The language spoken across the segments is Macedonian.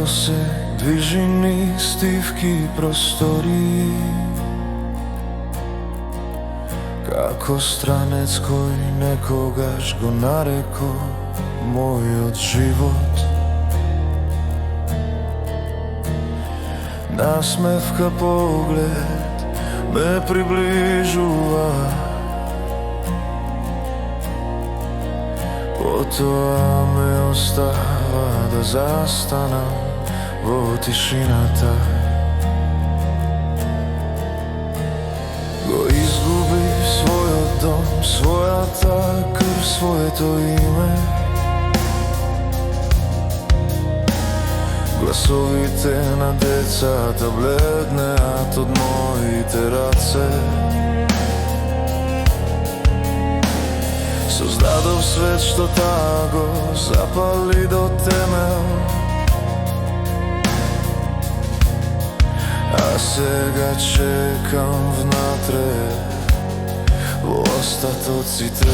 Како се движи низ тивки простори, како странец кој некогаш го нареко мојот живот. Насмевка поглед ме приближува, потоа ме остава да застанам во тишината. Го изгубив својот дом, својата крв, своето име. Гласовите на децата бледнеат од моите раце. Создадов свет што таа го запали до темел, а сега чекам внатре во остатоците.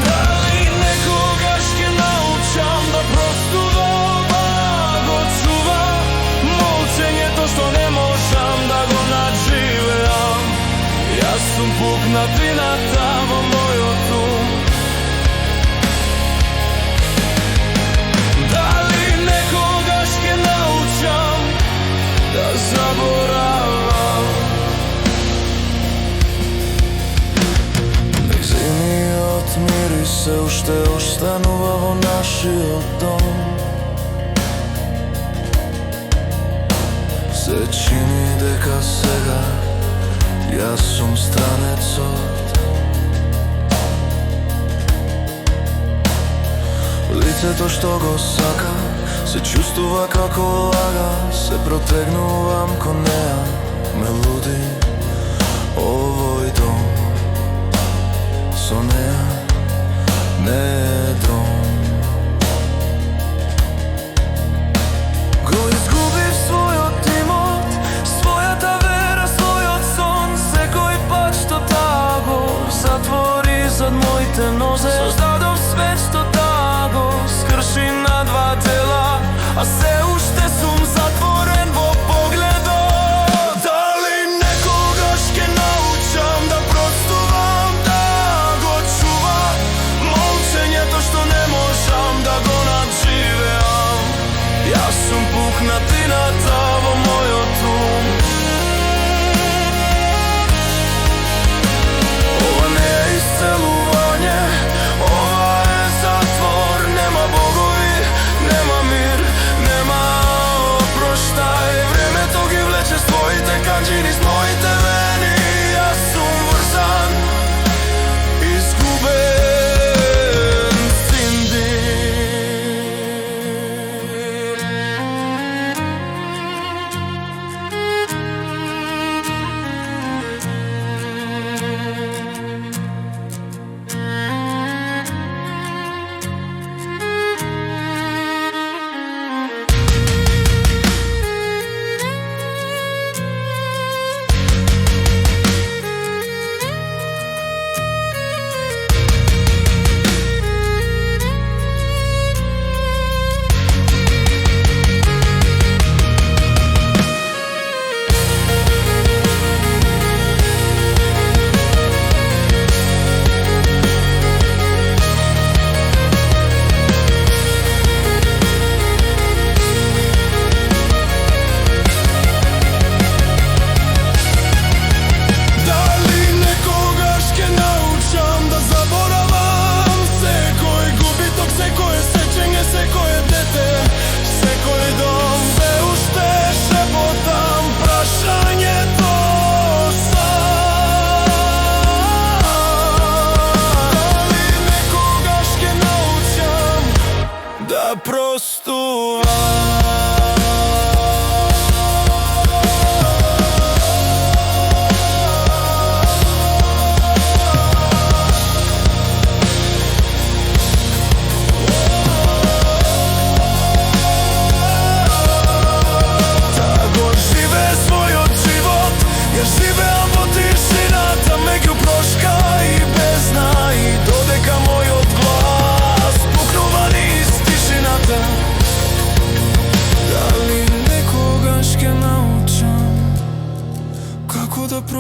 Дали некогаш ќе научам да простувам, го чува молчењето што не можам да го надживеам. Јас сум пукнатината во мојот ум. Дали некогаш ќе научам да заборавам? Нек зимниот мирис се уште останува во нашиот дом. Се чини дека сега јас сум странецот. Лицето што го сакам се чувствува како лага, се протегнувам кон неа, ме луди овој дом. Со неа не е дом. Го изгубив својот имот, својата вера, својот сон. Секој пат што таа го затвори зад моите нозе. Создадов свет што таа го скрши на два дела, а се уште сум затворен во погледот. Дали некогаш ќе научам да простувам, да го чува молчењето што не можам да го надживеам. Јас сум пукнатината во мојот ум. Ова не е исцелување, ова е затвор. Нема богови, нема мир, нема опроштај. Времето ги влече своите канџи низ моите вени. Јас сум врзан, изгубен синдир.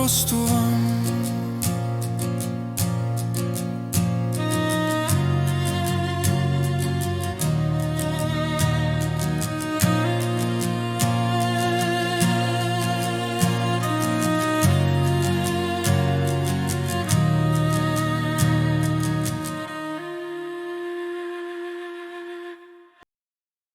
простувам.